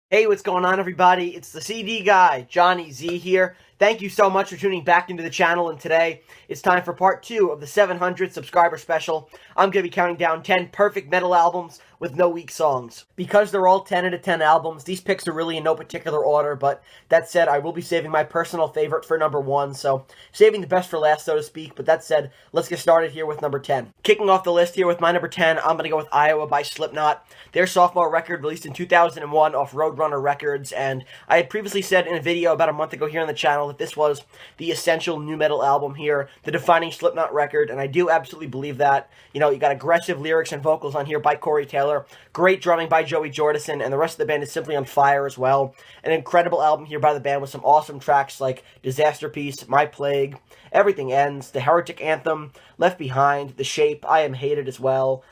Hey, what's going on, everybody? It's the CD guy, Johnny Z here. Thank you so much for tuning back into the channel, and today it's time for part 2 of the 700 subscriber special. I'm going to be counting down 10 perfect metal albums with no weak songs. Because they're all 10 out of 10 albums, these picks are really in no particular order, but that said, I will be saving my personal favorite for number 1, so saving the best for last, so to speak. But that said, let's get started here with number 10. Kicking off the list here with my number 10, I'm going to go with Iowa by Slipknot. Their sophomore record released in 2001 off Roadrunner Records, and I had previously said in a video about a month ago here on the channel that this was the essential nu metal album here, the defining Slipknot record, and I do absolutely believe that. You know, you got aggressive lyrics and vocals on here by Corey Taylor, great drumming by Joey Jordison, and the rest of the band is simply on fire as well. An incredible album here by the band with some awesome tracks like Disaster Piece, My Plague, Everything Ends, The Heretic Anthem, Left Behind, The Shape, I Am Hated as well,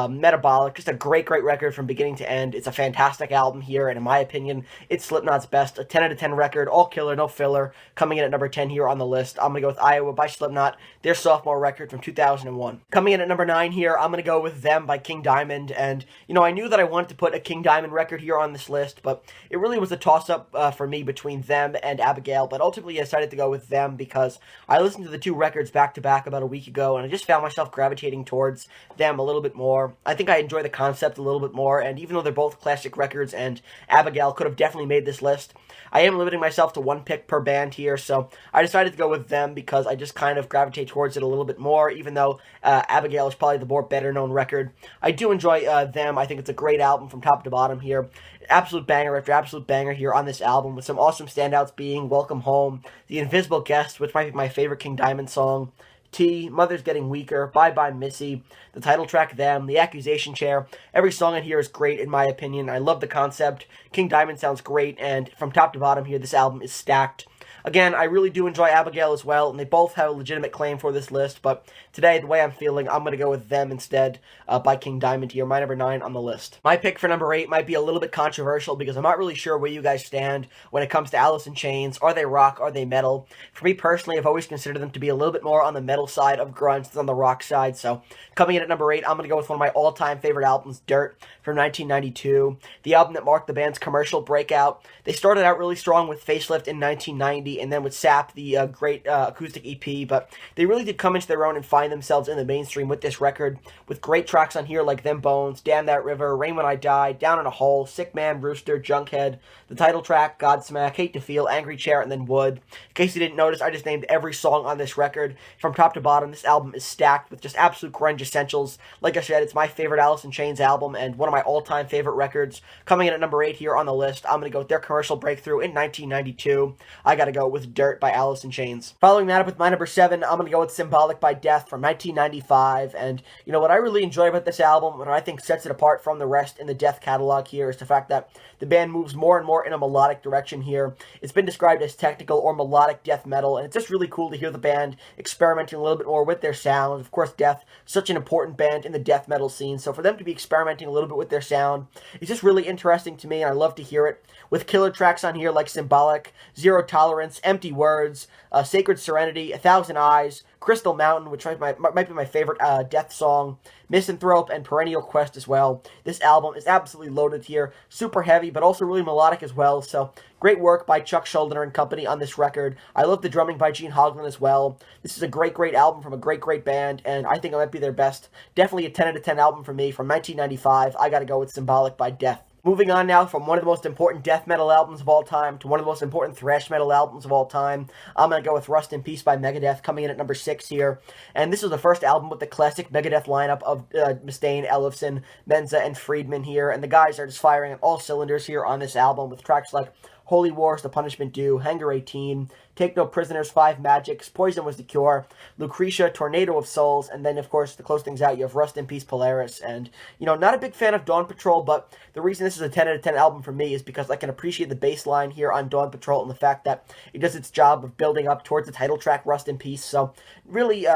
Metabolic, just a great record from beginning to end. It's a fantastic album here, and in my opinion, it's Slipknot's best. A 10 out of 10 record, all killer, no filler, coming in at number 10 here on the list. I'm going to go with Iowa by Slipknot, their sophomore record from 2001. Coming in at number 9 here, I'm going to go with Them by King Diamond, and, you know, I knew that I wanted to put a King Diamond record here on this list, but it really was a toss-up for me between Them and Abigail, but ultimately I decided to go with Them because I listened to the two records back-to-back about a week ago, and I just found myself gravitating towards Them a little bit more. I think I enjoy the concept a little bit more, and even though they're both classic records and Abigail could have definitely made this list, I am limiting myself to one pick per band here, so I decided to go with Them because I just kind of gravitate towards it a little bit more, even though Abigail is probably the more better-known record. I do enjoy Them. I think it's a great album from top to bottom here. Absolute banger after absolute banger here on this album, with some awesome standouts being Welcome Home, The Invisible Guest, which might be my favorite King Diamond song, T, Mother's Getting Weaker, Bye Bye Missy, the title track Them, The Accusation Chair. Every song in here is great in my opinion. I love the concept. King Diamond sounds great, and from top to bottom here, this album is stacked. Again, I really do enjoy Abigail as well, and they both have a legitimate claim for this list, but today, the way I'm feeling, I'm going to go with Them instead by King Diamond here, my number 9 on the list. My pick for number 8 might be a little bit controversial because I'm not really sure where you guys stand when it comes to Alice in Chains. Are they rock? Are they metal? For me personally, I've always considered them to be a little bit more on the metal side of grunge than on the rock side, so coming in at number 8, I'm going to go with one of my all-time favorite albums, Dirt, from 1992, the album that marked the band's commercial breakout. They started out really strong with Facelift in 1990, and then with Sap, the great acoustic EP, but they really did come into their own and find themselves in the mainstream with this record, with great tracks on here like Them Bones, Damn That River, Rain When I Die, Down in a Hole, Sick Man, Rooster, Junkhead, the title track, Godsmack, Hate to Feel, Angry Chair, and then Wood. In case you didn't notice, I just named every song on this record. From top to bottom, this album is stacked with just absolute grunge essentials. Like I said, it's my favorite Alice in Chains album and one of my all-time favorite records. Coming in at number 8 here on the list, I'm going to go with their commercial breakthrough in 1992. I got to go with Dirt by Alice in Chains. Following that up with my number 7, I'm going to go with Symbolic by Death from 1995. And, you know, what I really enjoy about this album, what I think sets it apart from the rest in the Death catalog here, is the fact that the band moves more and more in a melodic direction here. It's been described as technical or melodic death metal, and it's just really cool to hear the band experimenting a little bit more with their sound. Of course, Death, such an important band in the death metal scene, so for them to be experimenting a little bit with their sound, it's just really interesting to me, and I love to hear it. With killer tracks on here like Symbolic, Zero Tolerance, Empty Words, Sacred Serenity, A Thousand Eyes, Crystal Mountain, which might be my favorite Death song, Misanthrope, and Perennial Quest as well. This album is absolutely loaded here, super heavy, but also really melodic as well, so great work by Chuck Schuldiner and company on this record. I love the drumming by Gene Hoglan as well. This is a great album from a great band, and I think it might be their best. Definitely a 10 out of 10 album for me from 1995. I gotta go with Symbolic by Death. Moving on now from one of the most important death metal albums of all time to one of the most important thrash metal albums of all time, I'm going to go with Rust in Peace by Megadeth, coming in at number 6 here. And this was the first album with the classic Megadeth lineup of Mustaine, Ellefson, Menza, and Friedman here. And the guys are just firing on all cylinders here on this album with tracks like Holy Wars, The Punishment Due, Hangar 18, Take No Prisoners, Five Magics, Poison Was the Cure, Lucretia, Tornado of Souls, and then, of course, to close things out, you have Rust in Peace, Polaris. And, you know, not a big fan of Dawn Patrol, but the reason this is a 10 out of 10 album for me is because I can appreciate the bass line here on Dawn Patrol and the fact that it does its job of building up towards the title track, Rust in Peace. So, really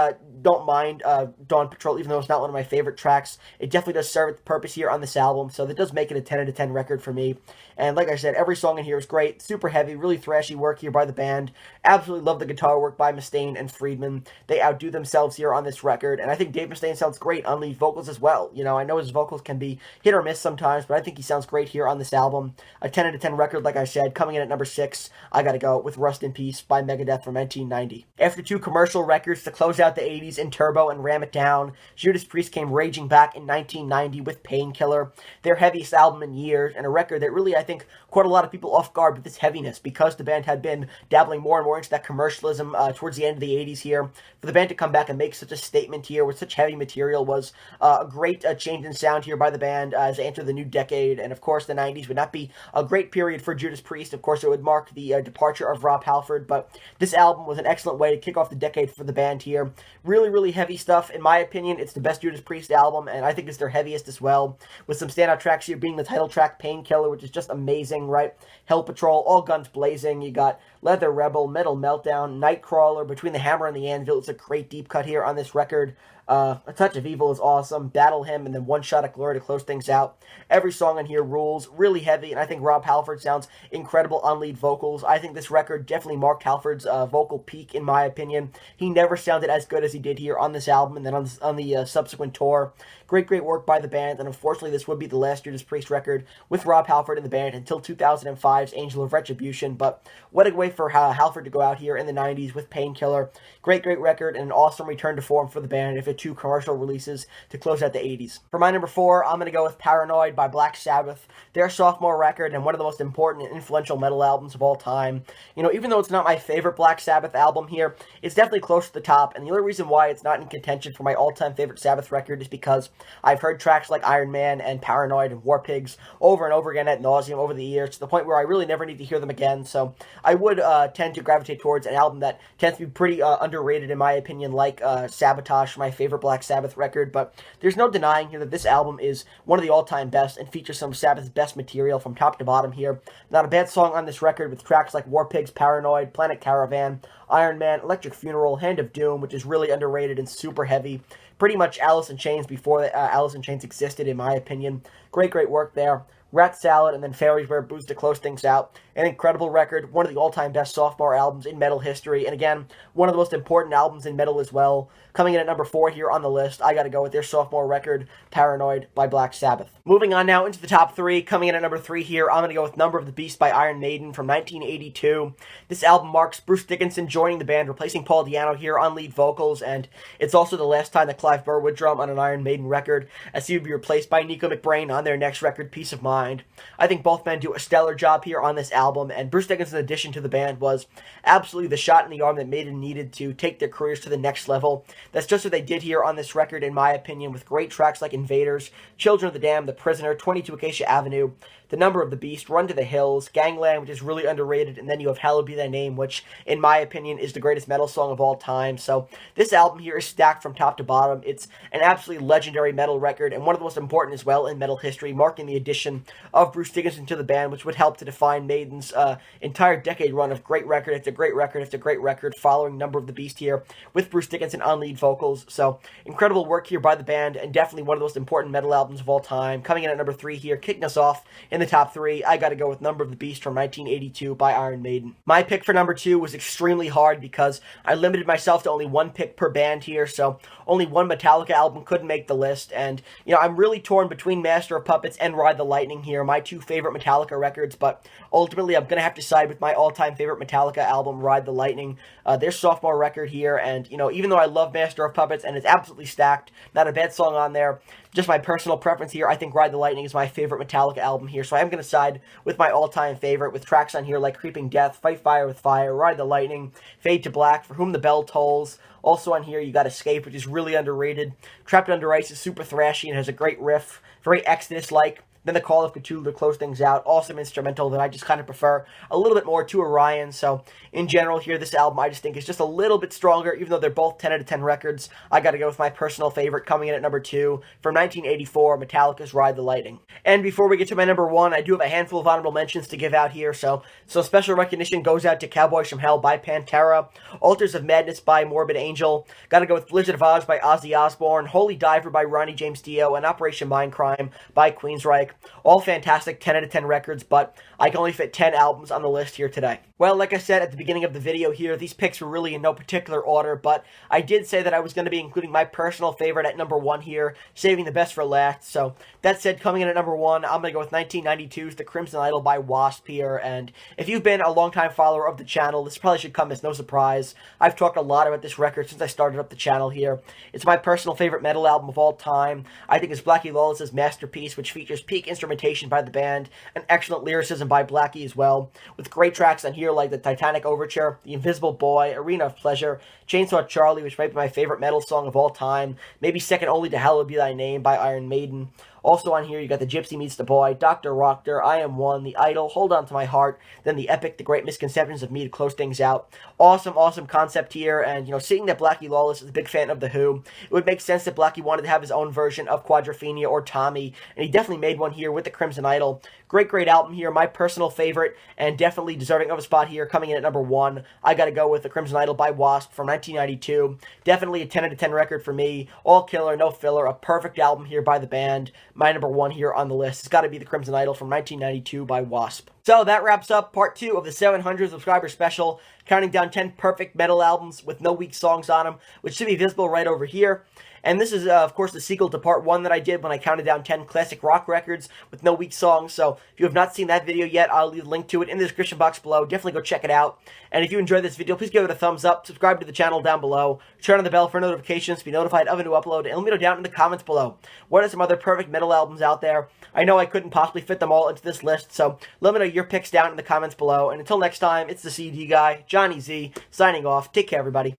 don't mind Dawn Patrol, even though it's not one of my favorite tracks. It definitely does serve its purpose here on this album, so that does make it a 10 out of 10 record for me. And like I said, every song in here is great. great, super heavy, really thrashy work here by the band. Absolutely love the guitar work by Mustaine and Friedman. They outdo themselves here on this record, and I think Dave Mustaine sounds great on lead vocals as well. You know, I know his vocals can be hit or miss sometimes, but I think he sounds great here on this album. A 10 out of 10 record, like I said, coming in at number 6, I gotta go with Rust in Peace by Megadeth from 1990. After 2 commercial records to close out the 80s in Turbo and Ram It Down, Judas Priest came raging back in 1990 with Painkiller, their heaviest album in years, and a record that really, I think, caught a lot of people off guard with its heaviness, because the band had been dabbling more and more into that commercialism towards the end of the 80s here. For the band to come back and make such a statement here with such heavy material was a great change in sound here by the band as they enter the new decade, and of course the 90s would not be a great period for Judas Priest. Of course, it would mark the departure of Rob Halford, but this album was an excellent way to kick off the decade for the band here. Really, really heavy stuff. In my opinion, it's the best Judas Priest album, and I think it's their heaviest as well, with some standout tracks here being the title track, Painkiller, which is just amazing, right? Hell Patrol, all guns blazing. You got Leather Rebel, Metal Meltdown, Nightcrawler, Between the Hammer and the Anvil. It's a great deep cut here on this record. A Touch of Evil is awesome. Battle Hymn, and then One Shot at Glory to close things out. Every song on here rules. Really heavy, and I think Rob Halford sounds incredible on lead vocals. I think this record definitely marked Halford's vocal peak, in my opinion. He never sounded as good as he did here on this album and then on the subsequent tour. Great work by the band, and unfortunately this would be the last Judas Priest record with Rob Halford in the band until 2005's Angel of Retribution, but what a way for Halford to go out here in the 90s with Painkiller. Great record, and an awesome return to form for the band after 2 commercial releases to close out the 80s. For my number 4, I'm going to go with Paranoid by Black Sabbath, their sophomore record and one of the most important and influential metal albums of all time. You know, even though it's not my favorite Black Sabbath album here, it's definitely close to the top, and the only reason why it's not in contention for my all-time favorite Sabbath record is because I've heard tracks like Iron Man and Paranoid and War Pigs over and over again ad nauseum over the years, to the point where I really never need to hear them again, so I would tend to gravitate towards an album that tends to be pretty underrated in my opinion, like Sabotage, my favorite Black Sabbath record, but there's no denying here that this album is one of the all-time best and features some of Sabbath's best material from top to bottom here. Not a bad song on this record, with tracks like War Pigs, Paranoid, Planet Caravan, Iron Man, Electric Funeral, Hand of Doom, which is really underrated and super heavy. Pretty much Alice in Chains before Alice in Chains existed, in my opinion. Great work there. Rat Salad, and then Fairies Wear Boots to close things out. An incredible record, one of the all-time best sophomore albums in metal history, and again, one of the most important albums in metal as well. Coming in at number 4 here on the list, I gotta go with their sophomore record, Paranoid by Black Sabbath. Moving on now into the top 3, coming in at number 3 here, I'm gonna go with Number of the Beast by Iron Maiden from 1982. This album marks Bruce Dickinson joining the band, replacing Paul Di'Anno here on lead vocals, and it's also the last time that Clive Burr would drum on an Iron Maiden record, as he would be replaced by Nico McBrain on their next record, Peace of Mind. I think both men do a stellar job here on this album, and Bruce Dickinson's addition to the band was absolutely the shot in the arm that Maiden needed to take their careers to the next level. That's just what they did here on this record, in my opinion, with great tracks like Invaders, Children of the Damned, The Prisoner, 22 Acacia Avenue, The Number of the Beast, Run to the Hills, Gangland, which is really underrated, and then you have Hallowed Be Thy Name, which, in my opinion, is the greatest metal song of all time. So this album here is stacked from top to bottom. It's an absolutely legendary metal record, and one of the most important as well in metal history, marking the addition of Bruce Dickinson to the band, which would help to define Maiden's entire decade run of great record after great record after great record, following Number of the Beast here, with Bruce Dickinson on lead vocals. So incredible work here by the band, and definitely one of the most important metal albums of all time. Coming in at number 3 here, kicking us off in the top 3, I gotta go with Number of the Beast from 1982 by Iron Maiden. My pick for number 2 was extremely hard because I limited myself to only one pick per band here, so only one Metallica album couldn't make the list, and, you know, I'm really torn between Master of Puppets and Ride the Lightning here, my 2 favorite Metallica records, but ultimately I'm gonna have to side with my all-time favorite Metallica album, Ride the Lightning, their sophomore record here, and, you know, even though I love Master of Puppets, and it's absolutely stacked, not a bad song on there, just my personal preference here, I think Ride the Lightning is my favorite Metallica album here, so I am going to side with my all-time favorite, with tracks on here like Creeping Death, Fight Fire with Fire, Ride the Lightning, Fade to Black, For Whom the Bell Tolls. Also on here, you got Escape, which is really underrated. Trapped Under Ice is super thrashy and has a great riff, very Exodus-like. Then the Call of Cthulhu to close things out. Awesome instrumental that I just kind of prefer a little bit more to Orion. So, in general here, this album I just think is just a little bit stronger, even though they're both 10 out of 10 records. I gotta go with my personal favorite, coming in at number 2, from 1984, Metallica's Ride the Lightning. And before we get to my number 1, I do have a handful of honorable mentions to give out here. So special recognition goes out to Cowboys from Hell by Pantera, Altars of Madness by Morbid Angel, gotta go with Blizzard of Oz by Ozzy Osbourne, Holy Diver by Ronnie James Dio, and Operation Mindcrime by Queensryche. All fantastic 10 out of 10 records, but I can only fit 10 albums on the list here today. Well, like I said at the beginning of the video here, these picks were really in no particular order, but I did say that I was going to be including my personal favorite at number 1 here, saving the best for last. So, that said, coming in at number 1, I'm going to go with 1992's The Crimson Idol by W.A.S.P here, and if you've been a longtime follower of the channel, this probably should come as no surprise. I've talked a lot about this record since I started up the channel here. It's my personal favorite metal album of all time. I think it's Blackie Lawless's masterpiece, which features peak instrumentation by the band and excellent lyricism by Blackie as well, with great tracks on here like the Titanic Overture, The Invisible Boy, Arena of Pleasure, Chainsaw Charlie, which might be my favorite metal song of all time, maybe second only to Hallowed Be Thy Name by Iron Maiden. Also on here, you got The Gypsy Meets the Boy, Dr. Rocker, I Am One, The Idol, Hold On to My Heart, then the epic The Great Misconceptions of Me to close things out. Awesome concept here, and, seeing that Blackie Lawless is a big fan of The Who, it would make sense that Blackie wanted to have his own version of Quadrophenia or Tommy, and he definitely made one here with The Crimson Idol. Great album here, my personal favorite, and definitely deserving of a spot here, coming in at number 1. I gotta go with The Crimson Idol by W.A.S.P from 1992. Definitely a 10 out of 10 record for me. All killer, no filler, a perfect album here by the band. My number 1 here on the list. It's gotta be The Crimson Idol from 1992 by W.A.S.P. So that wraps up part 2 of the 700 subscriber special, counting down 10 perfect metal albums with no weak songs on them, which should be visible right over here. And this is, of course, the sequel to part 1 that I did when I counted down 10 classic rock records with no weak songs. So if you have not seen that video yet, I'll leave a link to it in the description box below. Definitely go check it out. And if you enjoyed this video, please give it a thumbs up, subscribe to the channel down below, turn on the bell for notifications to be notified of a new upload, and let me know down in the comments below what are some other perfect metal albums out there. I know I couldn't possibly fit them all into this list, so let me know your picks down in the comments below. And until next time, it's the CD guy, Johnny Z, signing off. Take care, everybody.